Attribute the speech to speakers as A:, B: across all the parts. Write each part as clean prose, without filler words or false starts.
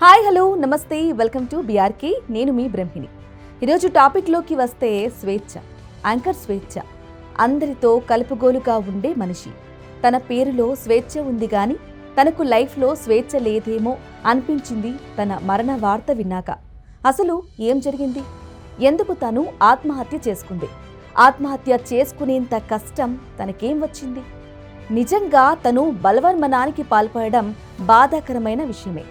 A: Hi hello నమస్తే welcome to BRK. నేను మీ బ్రహ్మిణి. ఈరోజు టాపిక్లోకి వస్తే స్వేచ్ఛ. యాంకర్ స్వేచ్ఛ అందరితో కలుపుగోలుగా ఉండే మనిషి. తన పేరులో స్వేచ్ఛ ఉంది గాని తనకు లైఫ్లో స్వేచ్ఛ లేదేమో అనిపించింది తన మరణ వార్త విన్నాక. అసలు ఏం జరిగింది? ఎందుకు తను ఆత్మహత్య చేసుకుంది? ఆత్మహత్య చేసుకునేంత కష్టం తనకేం వచ్చింది? నిజంగా తను బలవన్మరణానికి పాల్పడడం బాధాకరమైన విషయమే.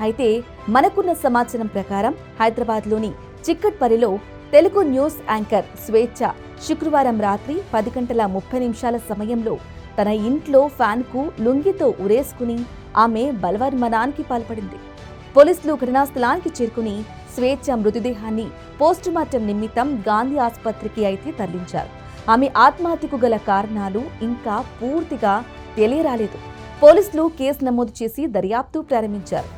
A: అయితే మనకున్న సమాచారం ప్రకారం హైదరాబాద్లోని చిక్కట్పల్లిలో తెలుగు న్యూస్ యాంకర్ స్వేచ్ఛ శుక్రవారం రాత్రి 10:30 సమయంలో తన ఇంట్లో ఫ్యాన్కు లుంగితో ఉరేసుకుని ఆమె బలవన్మరణానికి పాల్పడింది. పోలీసులు ఘటనాస్థలానికి చేరుకుని స్వేచ్ఛ మృతదేహాన్ని పోస్టుమార్టం నిమిత్తం గాంధీ ఆసుపత్రికి అయితే తరలించారు. ఆమె ఆత్మహత్యకు గల కారణాలు ఇంకా పూర్తిగా తెలియరాలేదు. పోలీసులు కేసు నమోదు చేసి దర్యాప్తు ప్రారంభించారు.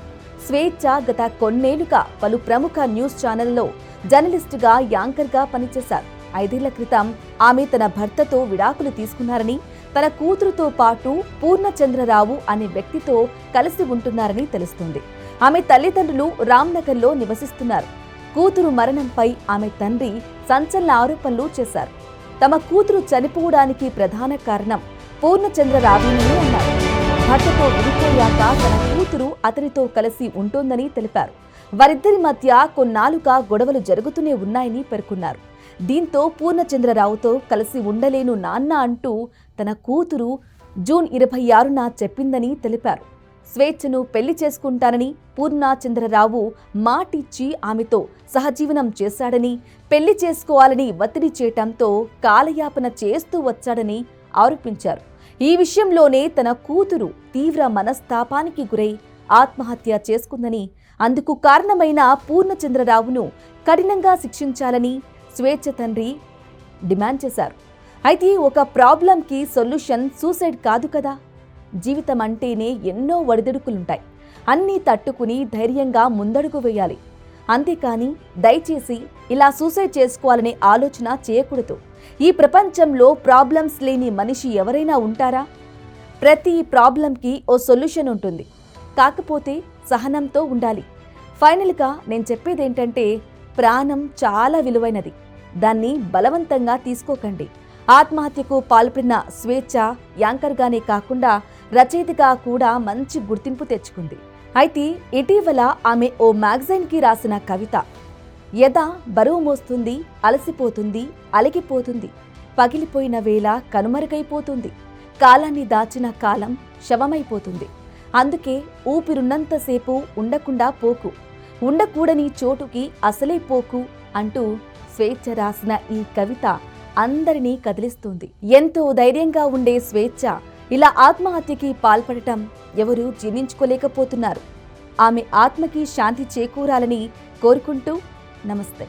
A: స్వేచ్ఛ గత కొన్నేళ్లుగా పలు ప్రముఖ న్యూస్ ఛానల్లో జర్నలిస్టుగా, యాంకర్గా పనిచేశారు. 5 ఏళ్ల క్రితం ఆమె తన భర్తతో విడాకులు తీసుకున్నారని, తన కూతురుతో పాటు పూర్ణచంద్రరావు అనే వ్యక్తితో కలిసి ఉంటున్నారని తెలుస్తుంది. ఆమె తల్లిదండ్రులు రామ్నగర్లో నివసిస్తున్నారు. కూతురు మరణంపై ఆమె తండ్రి సంచలన ఆరోపణలు చేశారు. తమ కూతురు చనిపోవడానికి ప్రధాన కారణం పూర్ణచంద్రరావుని అన్నారు. భర్తతో విడిపోయాక తన కూతురు అతనితో కలిసి ఉంటోందని తెలిపారు. వారిద్దరి మధ్య కొన్నాళ్లుగా గొడవలు జరుగుతూనే ఉన్నాయని పేర్కొన్నారు. దీంతో పూర్ణచంద్రరావుతో కలిసి ఉండలేను నాన్న అంటూ తన కూతురు జూన్ 26న చెప్పిందని తెలిపారు. స్వేచ్ఛను పెళ్లి చేసుకుంటానని పూర్ణచంద్రరావు మాటిచ్చి ఆమెతో సహజీవనం చేశాడని, పెళ్లి చేసుకోవాలని ఒత్తిడి చేయటంతో కాలయాపన చేస్తూ వచ్చాడని ఆరోపించారు. ఈ విషయంలోనే తన కూతురు తీవ్ర మనస్తాపానికి గురై ఆత్మహత్య చేసుకుందని, అందుకు కారణమైన పూర్ణచంద్రరావును కఠినంగా శిక్షించాలని స్వేచ్ఛ తండ్రి డిమాండ్ చేశారు. అయితే ఒక ప్రాబ్లంకి సొల్యూషన్ సూసైడ్ కాదు కదా. జీవితం అంటేనే ఎన్నో ఒడిదుడుకులుంటాయి. అన్నీ తట్టుకుని ధైర్యంగా ముందడుగు వేయాలి. అంతేకాని దయచేసి ఇలా సూసైడ్ చేసుకోవాలనే ఆలోచన చేయకూడదు. ఈ ప్రపంచంలో ప్రాబ్లమ్స్ లేని మనిషి ఎవరైనా ఉంటారా? ప్రతి ప్రాబ్లంకి ఓ సొల్యూషన్ ఉంటుంది. కాకపోతే సహనంతో ఉండాలి. ఫైనల్గా నేను చెప్పేదేంటంటే, ప్రాణం చాలా విలువైనది. దాన్ని బలవంతంగా తీసుకోకండి. ఆత్మహత్యకు పాల్పడిన స్వేచ్ఛ యాంకర్గానే కాకుండా రచయితగా కూడా మంచి గుర్తింపు తెచ్చుకుంది. అయితే ఇటీవల ఆమె ఓ మ్యాగజైన్కి రాసిన కవిత ఎద బరువు మోస్తుంది, అలసిపోతుంది, అలిగిపోతుంది, పగిలిపోయిన వేళ కనుమరుగైపోతుంది, కాలాన్ని దాచిన కాలం శవమైపోతుంది, అందుకే ఊపిరున్నంతసేపు ఉండకుండా పోకు, ఉండకూడని చోటుకి అసలే పోకు అంటూ స్వేచ్ఛ రాసిన ఈ కవిత అందరినీ కదిలిస్తుంది. ఎంతో ధైర్యంగా ఉండే స్వేచ్ఛ ఇలా ఆత్మహత్యకి పాల్పడటం ఎవరూ జీర్ణించుకోలేకపోతున్నారు. ఆమె ఆత్మకి శాంతి చేకూరాలని కోరుకుంటూ నమస్తే.